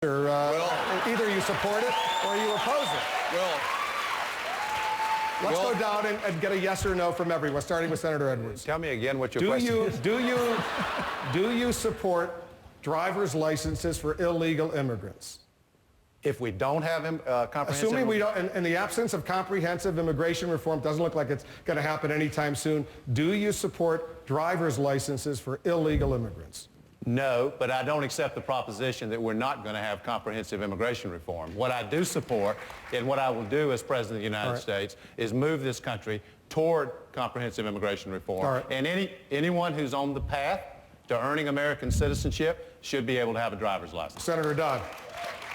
Either you support it or you oppose it. Let's go down and get a yes or no from everyone, starting with Senator Edwards. Tell me again what your question is. Do you support driver's licenses for illegal immigrants? If we don't have comprehensive... Assuming we don't, in the absence of comprehensive immigration reform, doesn't look like it's going to happen anytime soon, do you support driver's licenses for illegal immigrants? No, but I don't accept the proposition that we're not going to have comprehensive immigration reform. What I do support, and what I will do as President of the United States, is move this country toward comprehensive immigration reform. And anyone who's on the path to earning American citizenship should be able to have a driver's license. Senator Dodd.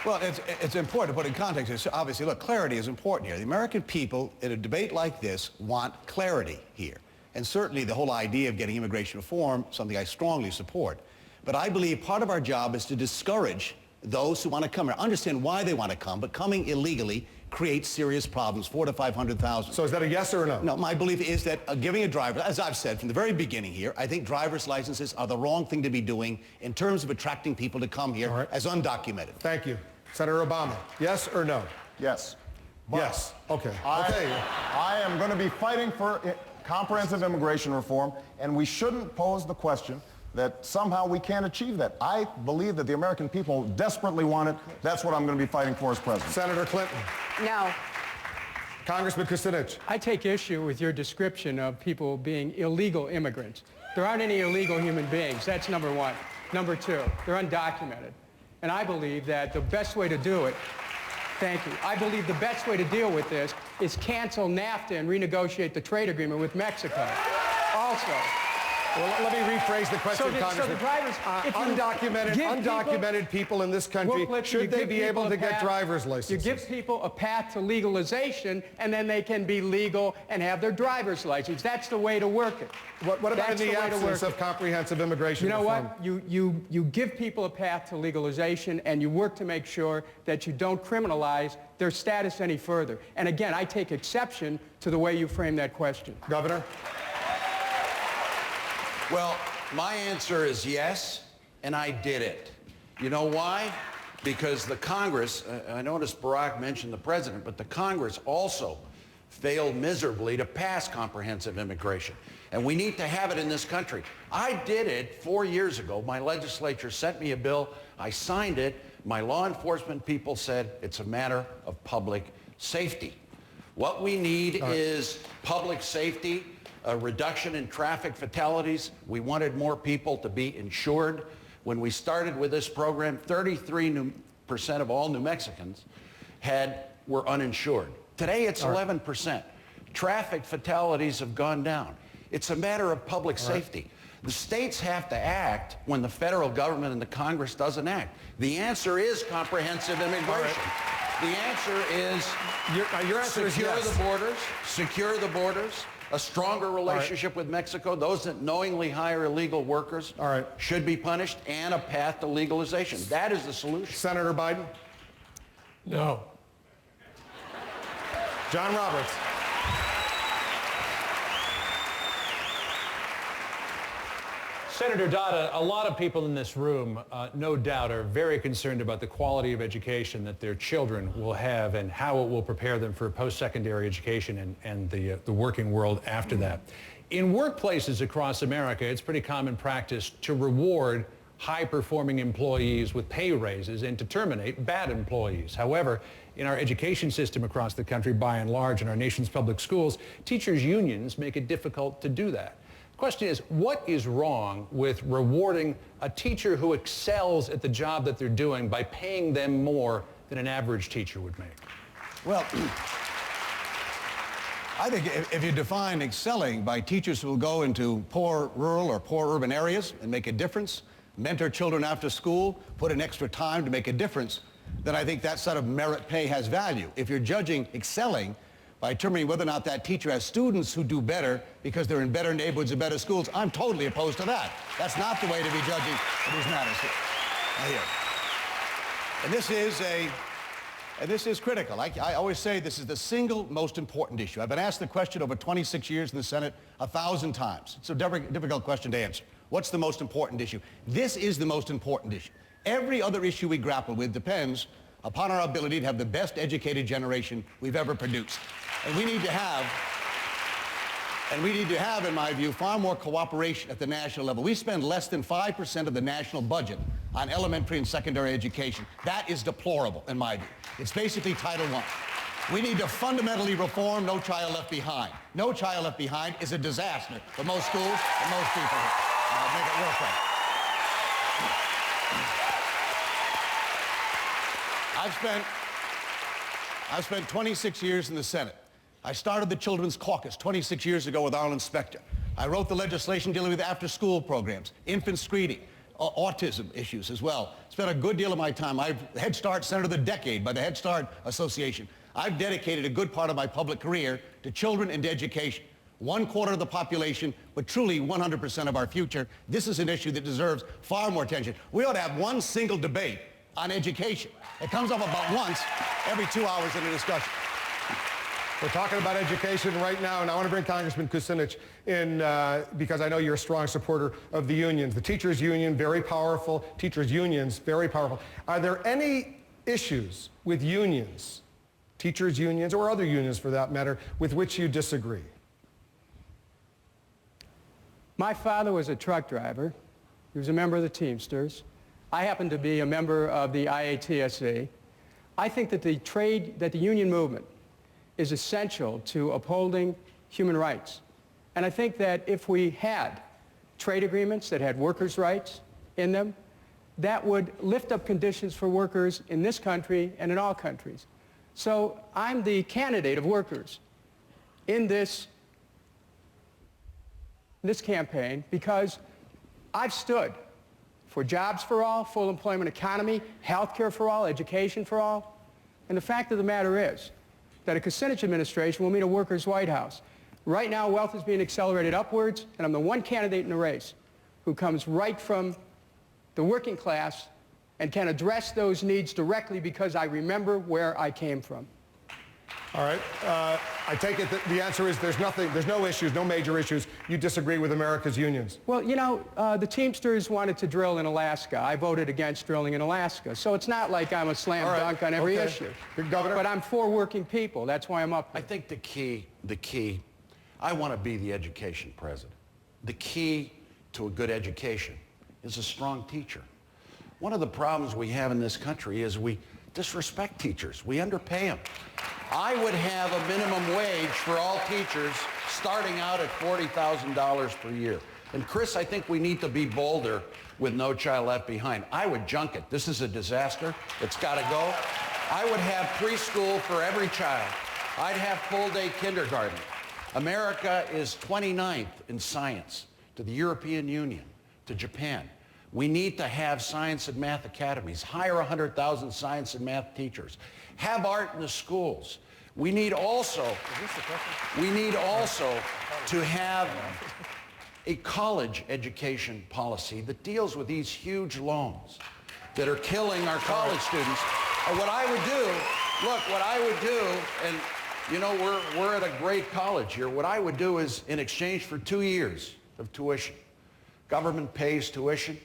Well, it's important to put in context. It's obviously, look, clarity is important here. The American people, in a debate like this, want clarity here. And certainly the whole idea of getting immigration reform, something I strongly support. But I believe part of our job is to discourage those who want to come here. Understand why they want to come, but coming illegally creates serious problems, 400,000 to 500,000. So is that a yes or a no? No, my belief is that giving a driver, as I've said from the very beginning here, I think driver's licenses are the wrong thing to be doing in terms of attracting people to come here as undocumented. Thank you. Senator Obama, yes or no? Yes. Yes. Okay. I am going to be fighting for comprehensive immigration reform, and we shouldn't pose the question that somehow we can't achieve that. I believe that the American people desperately want it. That's what I'm going to be fighting for as president. Senator Clinton. No. Congressman Kucinich. I take issue with your description of people being illegal immigrants. There aren't any illegal human beings. That's number one. Number two, they're undocumented. And I believe that the best way to do it, thank you, I believe the best way to deal with this is cancel NAFTA and renegotiate the trade agreement with Mexico. Also, well, let me rephrase the question, Congressman. So the drivers, undocumented people in this country, should they be able to get driver's licenses? You give people a path to legalization, and then they can be legal and have their driver's license. That's the way to work it. What about in the absence of comprehensive immigration reform? You know what? You give people a path to legalization, and you work to make sure that you don't criminalize their status any further. And again, I take exception to the way you frame that question. Governor? Well, my answer is yes, and I did it. You know why? Because the Congress, I noticed Barack mentioned the president, but the Congress also failed miserably to pass comprehensive immigration. And we need to have it in this country. I did it 4 years ago. My legislature sent me a bill. I signed it. My law enforcement people said it's a matter of public safety. What we need is public safety, a reduction in traffic fatalities. We wanted more people to be insured. When we started with this program, 33% of all New Mexicans were uninsured. Today it's 11%. Traffic fatalities have gone down. It's a matter of public safety. The states have to act when the federal government and the Congress doesn't act. The answer is comprehensive immigration. The answer is your answer is yes. Secure the borders, a stronger relationship with Mexico. Those that knowingly hire illegal workers should be punished, and a path to legalization. That is the solution. Senator Biden? No. John Roberts? Senator Dodd, a lot of people in this room, no doubt, are very concerned about the quality of education that their children will have and how it will prepare them for post-secondary education and the working world after that. In workplaces across America, it's pretty common practice to reward high-performing employees with pay raises and to terminate bad employees. However, in our education system across the country, by and large, in our nation's public schools, teachers' unions make it difficult to do that. The question is, what is wrong with rewarding a teacher who excels at the job that they're doing by paying them more than an average teacher would make? Well, I think if you define excelling by teachers who will go into poor rural or poor urban areas and make a difference, mentor children after school, put in extra time to make a difference, then I think that sort of merit pay has value. If you're judging excelling by determining whether or not that teacher has students who do better because they're in better neighborhoods and better schools, I'm totally opposed to that. That's not the way to be judging these matters here. And this is critical. I always say this is the single most important issue. I've been asked the question over 26 years in the Senate 1,000 times. It's a difficult question to answer. What's the most important issue? This is the most important issue. Every other issue we grapple with depends upon our ability to have the best educated generation we've ever produced. And we need to have, in my view, far more cooperation at the national level. We spend less than 5% of the national budget on elementary and secondary education. That is deplorable, in my view. It's basically Title I. We need to fundamentally reform No Child Left Behind. No Child Left Behind is a disaster for most schools and most people here. I'll make it real quick. I've spent 26 years in the Senate. I started the Children's Caucus 26 years ago with Arlen Specter. I wrote the legislation dealing with after-school programs, infant screening, autism issues as well. Spent a good deal of my time. I'm Head Start Senator of the Decade by the Head Start Association. I've dedicated a good part of my public career to children and to education. 1/4 of the population, but truly 100% of our future. This is an issue that deserves far more attention. We ought to have one single debate on education. It comes up about once every 2 hours in a discussion. We're talking about education right now, and I want to bring Congressman Kucinich in because I know you're a strong supporter of the unions. The teachers' union, very powerful. Teachers' unions, very powerful. Are there any issues with unions, teachers' unions, or other unions for that matter, with which you disagree? My father was a truck driver. He was a member of the Teamsters. I happen to be a member of the IATSE. I think that the union movement is essential to upholding human rights. And I think that if we had trade agreements that had workers' rights in them, that would lift up conditions for workers in this country and in all countries. So I'm the candidate of workers in this campaign because I've stood for jobs for all, full employment economy, health care for all, education for all. And the fact of the matter is that a Kucinich administration will mean a workers' White House. Right now, wealth is being accelerated upwards, and I'm the one candidate in the race who comes right from the working class and can address those needs directly because I remember where I came from. All right. I take it that the answer is there's no issues, no major issues. You disagree with America's unions. Well, you know, the Teamsters wanted to drill in Alaska. I voted against drilling in Alaska. So it's not like I'm a slam dunk on every issue. Governor? But I'm for working people. That's why I'm up here. I think the key, I want to be the education president. The key to a good education is a strong teacher. One of the problems we have in this country is we disrespect teachers. We underpay them. I would have a minimum wage for all teachers starting out at $40,000 per year. And Chris, I think we need to be bolder with No Child Left Behind. I would junk it. This is a disaster. It's got to go. I would have preschool for every child. I'd have full-day kindergarten. America is 29th in science to the European Union, to Japan. We need to have science and math academies, hire 100,000 science and math teachers, have art in the schools. We need also to have a college education policy that deals with these huge loans that are killing our college students. What I would do, and you know, we're at a great college here. What I would do is, in exchange for 2 years of tuition, government pays tuition,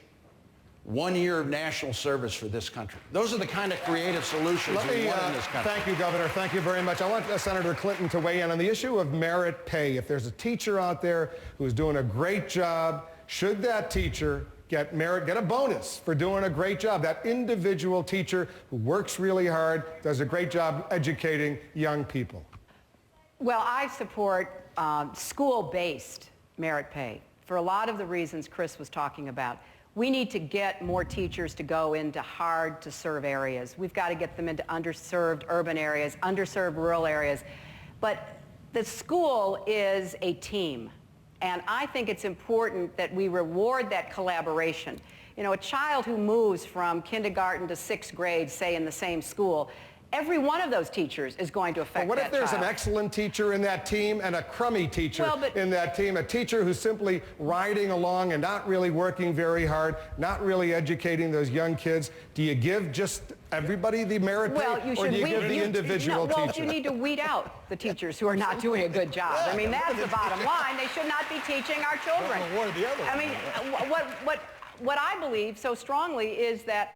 1 year of national service for this country. Those are the kind of creative solutions we want in this country. Thank you, Governor. Thank you very much. I want Senator Clinton to weigh in on the issue of merit pay. If there's a teacher out there who's doing a great job, should that teacher get a bonus for doing a great job? That individual teacher who works really hard, does a great job educating young people. Well, I support school-based merit pay for a lot of the reasons Chris was talking about. We need to get more teachers to go into hard-to-serve areas. We've got to get them into underserved urban areas, underserved rural areas. But the school is a team, and I think it's important that we reward that collaboration. You know, a child who moves from kindergarten to 6th grade, say in the same school, every one of those teachers is going to affect that child. What if there's an excellent teacher in that team and a crummy teacher in that team? A teacher who's simply riding along and not really working very hard, not really educating those young kids. Do you give just everybody the merit pay, or do you give the individual teacher? Well, you need to weed out the teachers who are not doing a good job. I mean, that's the bottom line. They should not be teaching our children. One or the other. I mean, what I believe so strongly is that